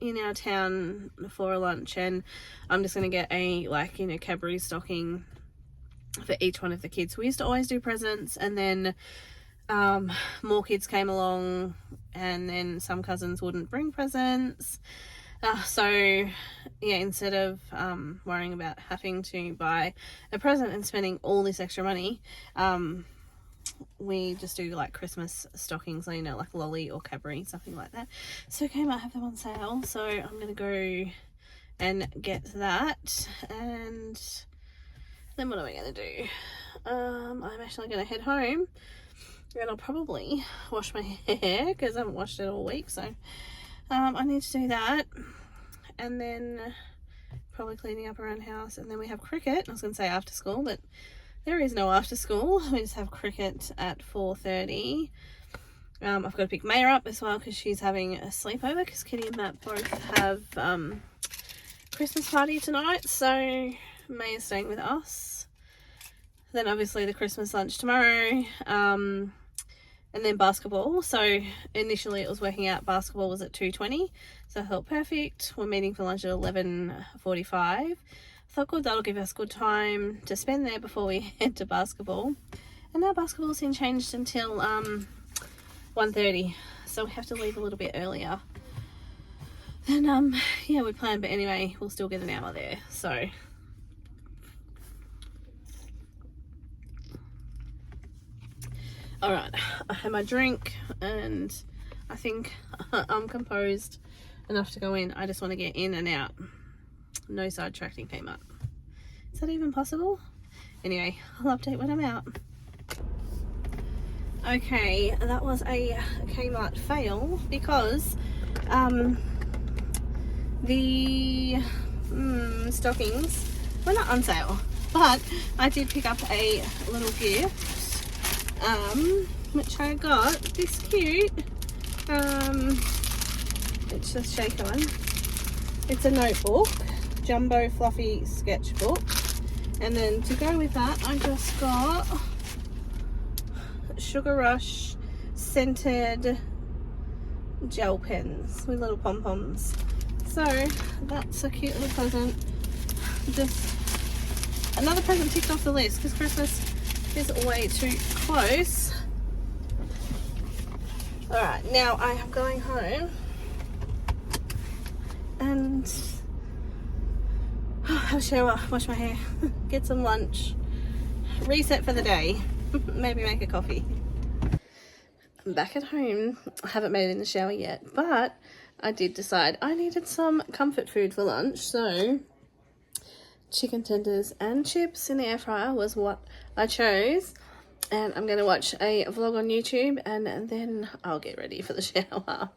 S1: in our town for a lunch, and I'm just gonna get a Cadbury stocking for each one of the kids. We used to always do presents, and then more kids came along, and then some cousins wouldn't bring presents. So yeah, instead of worrying about having to buy a present and spending all this extra money, we just do like Christmas stockings, like Lolly or Cadbury, something like that. So Kmart have them on sale, so I'm gonna go and get that, and then what am I gonna do? I'm actually gonna head home, and I'll probably wash my hair because I haven't washed it all week, so I need to do that, and then probably cleaning up around the house, and then we have cricket. I was going to say after school, but there is no after school. We just have cricket at 4:30. I've got to pick Maya up as well because she's having a sleepover, because Kitty and Matt both have Christmas party tonight, so May is staying with us. Then obviously the Christmas lunch tomorrow. And then basketball. So initially it was working out basketball was at 2:20. So I thought perfect. We're meeting for lunch at 11:45. I thought good, that'll give us good time to spend there before we head to basketball. And now basketball's been changed until 1:30. So we have to leave a little bit earlier. And yeah, we planned, but anyway, we'll still get an hour there. So all right, I had my drink and I think I'm composed enough to go in. I just want to get in and out. No sidetracking Kmart. Is that even possible? Anyway, I'll update when I'm out. Okay, that was a Kmart fail because the stockings were not on sale, but I did pick up a little gift, which I got this cute. It's just shake on. It's a notebook, jumbo fluffy sketchbook, and then to go with that, I just got Sugar Rush scented gel pens with little pom-poms. So that's a cute little present. Just another present ticked off the list because Christmas is way too close. Alright, now I am going home and have a shower, wash my hair, get some lunch, reset for the day, maybe make a coffee. I'm back at home. I haven't made it in the shower yet, but I did decide I needed some comfort food for lunch, so chicken tenders and chips in the air fryer was what I chose. And I'm going to watch a vlog on YouTube and then I'll get ready for the shower.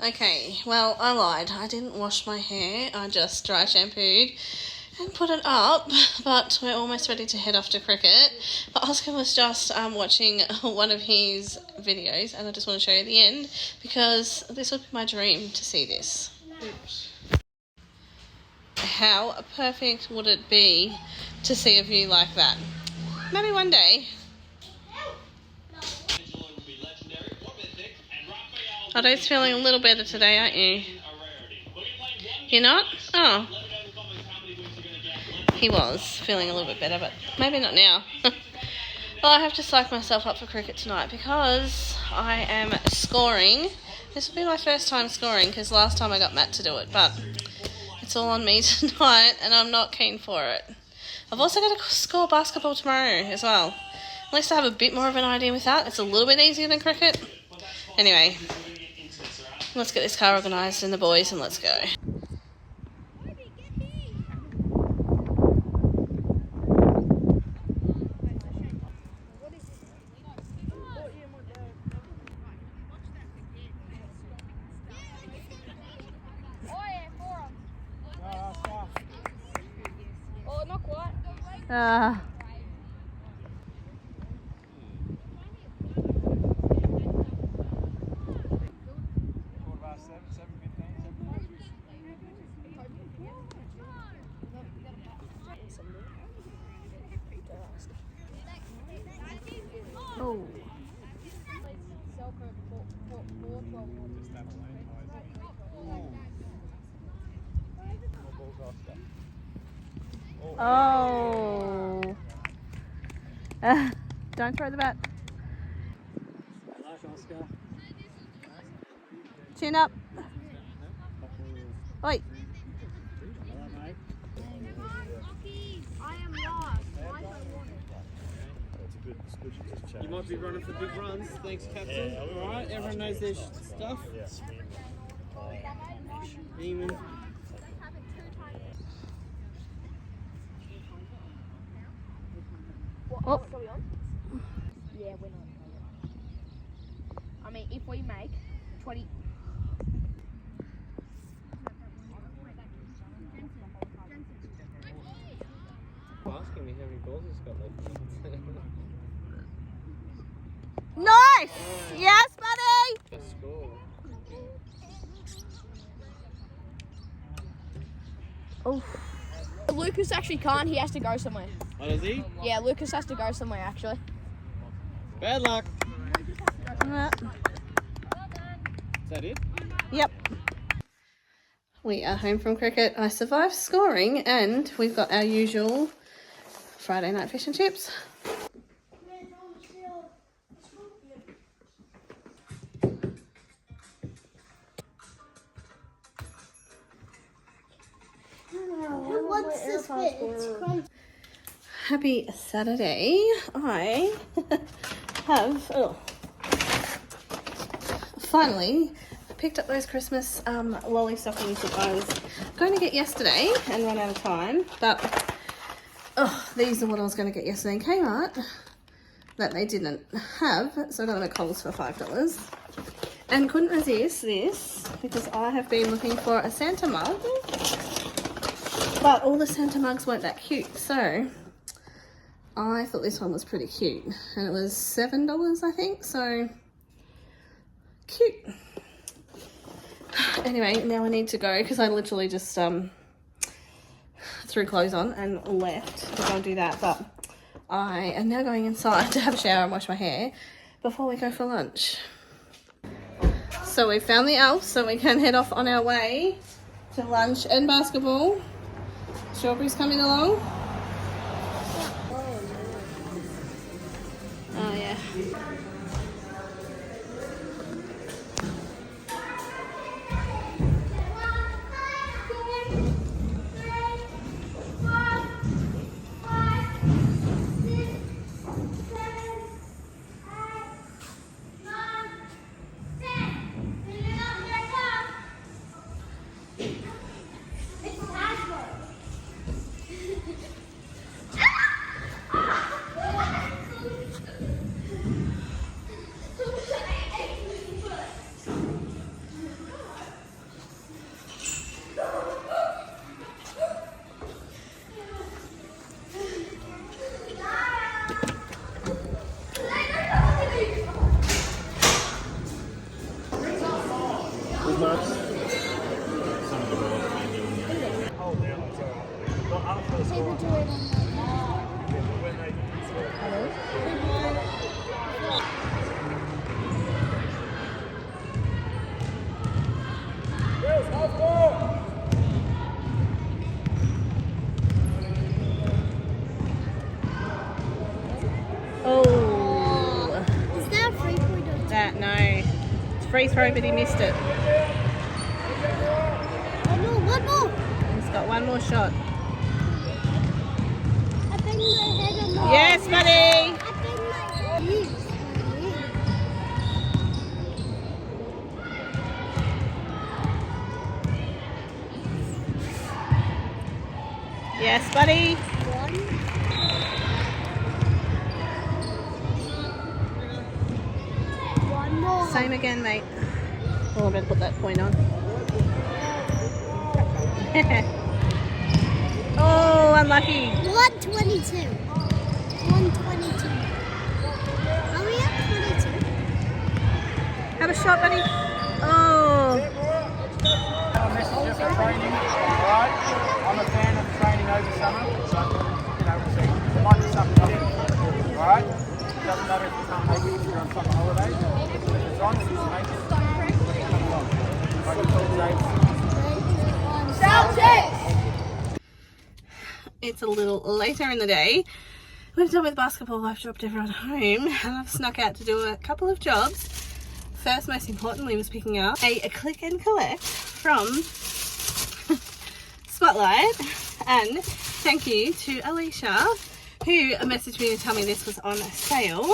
S1: Okay, well, I lied. I didn't wash my hair. I just dry shampooed and put it up, but we're almost ready to head off to cricket. But Oscar was just watching one of his videos, and I just want to show you the end because this would be my dream to see this. Oops. How perfect would it be to see a view like that? Maybe one day. Otto's feeling a little better today, aren't you? You're not? Oh. He was feeling a little bit better, but maybe not now. Well, I have to psych myself up for cricket tonight because I am scoring. This will be my first time scoring because last time I got Matt to do it, but it's all on me tonight and I'm not keen for it. I've also got to score basketball tomorrow as well. At least I have a bit more of an idea with that. It's a little bit easier than cricket. Anyway, let's get this car organised and the boys and let's go. Oh. Oh. Don't throw the bat. Chin up. Oi.
S4: You might be running for big runs. Thanks, Captain. Yeah, all right, everyone knows their stuff. Demon.
S2: Oh. Yeah, we're not. I mean, if we make 20.
S4: Asking me how many balls he's got left.
S1: Nice! Yes, buddy!
S4: Just score.
S1: Oh.
S2: Lucas actually can't. He has to go somewhere.
S4: What is he?
S2: Yeah, Lucas has to go somewhere actually.
S4: Bad luck.
S1: Alright.
S4: Is that it?
S1: Yep. We are home from cricket. I survived scoring and we've got our usual Friday night fish and chips.
S2: Who wants this bit? It's crunchy.
S1: Happy Saturday. I have finally picked up those Christmas lolly stockings that I was going to get yesterday and ran out of time, but these are what I was going to get yesterday in Kmart that they didn't have, so I got them at Coles for $5 and couldn't resist this because I have been looking for a Santa mug, but all the Santa mugs weren't that cute, so I thought this one was pretty cute and it was $7 I think, so cute. Anyway, now I need to go because I literally just threw clothes on and left to go and do that, but I am now going inside to have a shower and wash my hair before we go for lunch. So we found the elf so we can head off on our way to lunch and basketball. Strawberry's coming along. Oh yeah. Oh,
S2: Is that a free point or
S1: that no. It's free throw, but he missed it.
S2: Oh no, one more!
S1: He's got one more shot.
S2: I banged my head on the
S1: Yes, buddy.
S2: I banged my head.
S1: Yes, buddy.
S2: One more.
S1: Same again, mate. Oh, I better put that point on. Oh, unlucky.
S2: 122. 122. Are we at 22?
S1: Have a shot, buddy. Oh.
S4: A messenger for training, alright? I'm a fan of training over summer, so we'll see. There might be something on it, alright? It doesn't matter if you can't make it if you're on summer holidays. If it's on, if you make it, come along. I can talk to
S1: It's a little later in the day. We're done with basketball. I've dropped everyone home and I've snuck out to do a couple of jobs. First, most importantly, was picking up a click and collect from Spotlight. And thank you to Alicia, who messaged me to tell me this was on sale.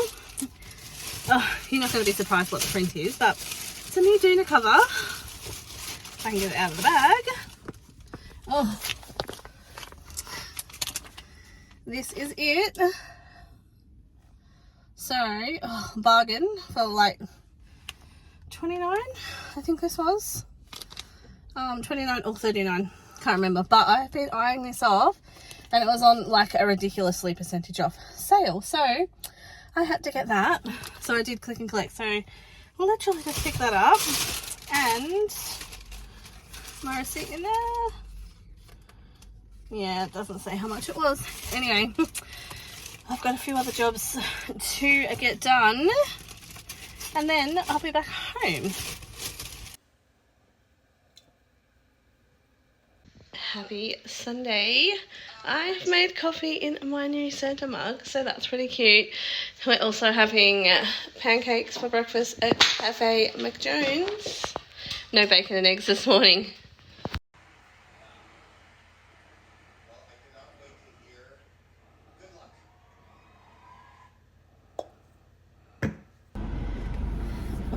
S1: Oh, you're not going to be surprised what the print is, but it's a new Duna cover. If I can get it out of the bag. Oh, this is it. So, bargain for like 29, I think this was. 29 or 39, can't remember. But I've been eyeing this off and it was on like a ridiculously percentage off sale. So I had to get that. So I did click and collect. So we'll literally just pick that up and my receipt in there. Yeah, it doesn't say how much it was. Anyway, I've got a few other jobs to get done, and then I'll be back home. Happy Sunday. I've made coffee in my new Santa mug, so that's pretty cute. We're also having pancakes for breakfast at Cafe McJones. No bacon and eggs this morning.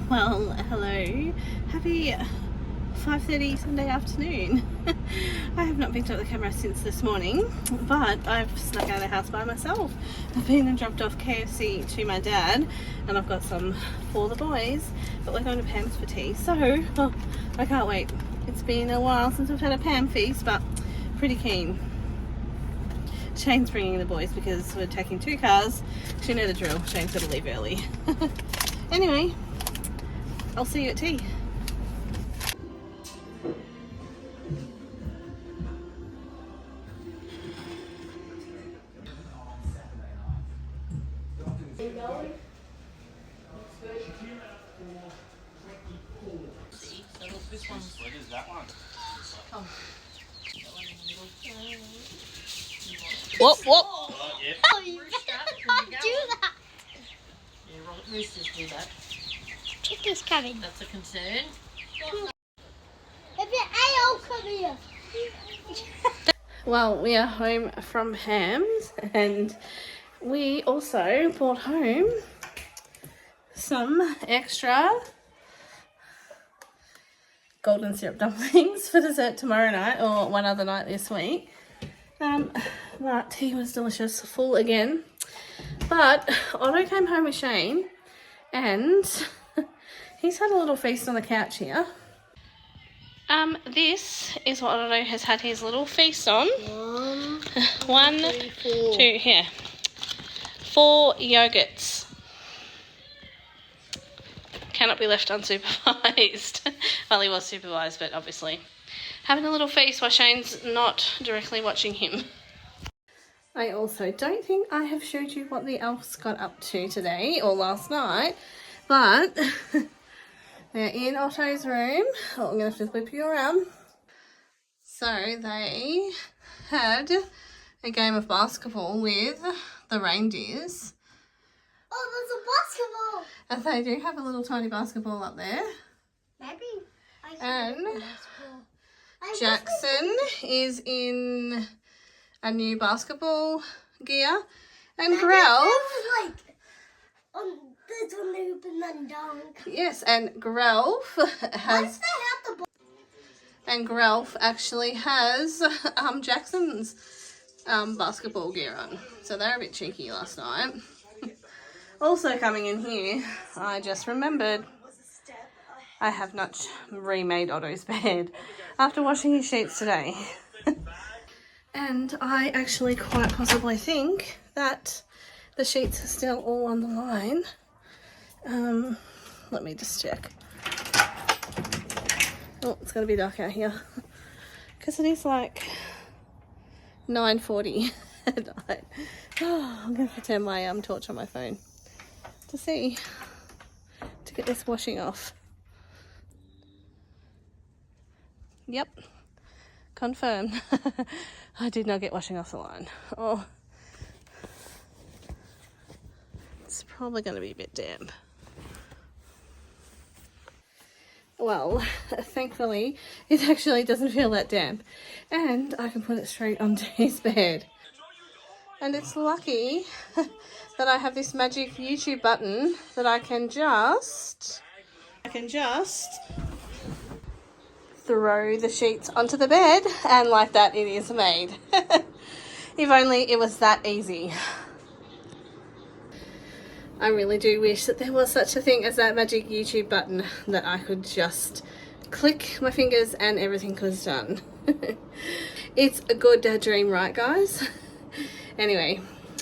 S1: Well, hello. Happy 5:30 Sunday afternoon. I have not picked up the camera since this morning, but I've snuck out of the house by myself. I've been and dropped off KFC to my dad, and I've got some for the boys, but we're going to Pam's for tea, so I can't wait. It's been a while since we've had a Pam feast, but pretty keen. Shane's bringing the boys because we're taking 2 cars. You know the drill. Shane's got to leave early. Anyway, I'll see you at tea.
S4: What is that one?
S1: Whoop, whoop.
S4: Yep.
S2: Oh, you can't do that.
S5: Yeah, roosters do that.
S2: Chicken's coming.
S5: That's a concern.
S2: If your AO come here.
S1: Well, we are home from Ham's, and we also brought home some extra golden syrup dumplings for dessert tomorrow night, or one other night this week. That tea was delicious, full again. But Otto came home with Shane, and he's had a little feast on the couch here. This is what Otto has had his little feast on. 1, 2, here. 4 yogurts. Cannot be left unsupervised. Well, he was supervised, but obviously having a little feast while Shane's not directly watching him. I also don't think I have showed you what the elves got up to today or last night, but they're in Otto's room. Oh, I'm going to have to flip you around. So they had a game of basketball with the reindeers.
S2: Oh, there's a basketball.
S1: And they do have a little tiny basketball up there.
S2: Maybe. I
S1: And
S2: should get the basketball.
S1: Jackson is in a new basketball gear. And Grell,
S2: Like, there's one loop and then dunk.
S1: yes, and Grell
S2: Once
S1: has,
S2: they have the ball.
S1: and Grell actually has Jackson's basketball gear on. So they're a bit cheeky last night. Also coming in here, I just remembered I have not remade Otto's bed after washing his sheets today. And I actually quite possibly think that the sheets are still all on the line. Let me just check. Oh, it's going to be dark out here. Because it is like 9:40 at night. Oh, I'm going to pretend my torch on my phone to see, to get this washing off. Yep, confirmed. I did not get washing off the line. Oh, it's probably going to be a bit damp. Well, thankfully, it actually doesn't feel that damp, and I can put it straight onto his bed. And it's lucky that I have this magic YouTube button that I can just throw the sheets onto the bed, and like that it is made. If only it was that easy. I really do wish that there was such a thing as that magic YouTube button that I could just click my fingers and everything was done. It's a good dream, right guys? Anyway,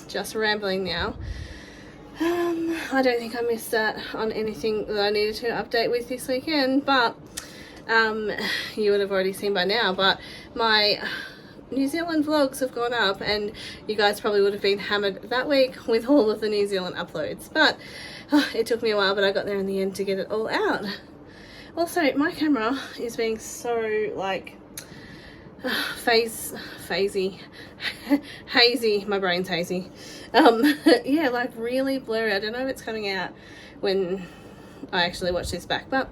S1: just rambling now. I don't think I missed out on anything that I needed to update with this weekend, but you would have already seen by now, but my New Zealand vlogs have gone up, and you guys probably would have been hammered that week with all of the New Zealand uploads, but it took me a while, but I got there in the end to get it all out. Also, my camera is being so like hazy. My brain's hazy. Yeah, like really blurry. I don't know if it's coming out when I actually watch this back, but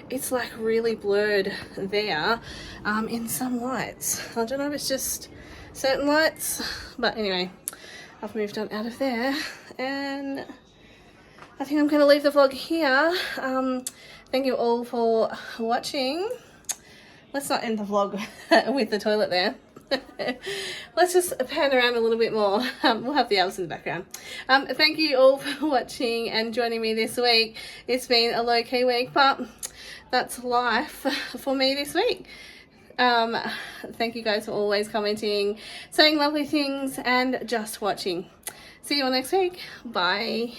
S1: it's like really blurred there in some lights. I don't know if it's just certain lights, but anyway, I've moved on out of there, and I think I'm going to leave the vlog here. Thank you all for watching. Let's not end the vlog with the toilet there. Let's just pan around a little bit more. We'll have the elves in the background. Thank you all for watching and joining me this week. It's been a low-key week, but that's life for me this week. Thank you guys for always commenting, saying lovely things, and just watching. See you all next week. Bye.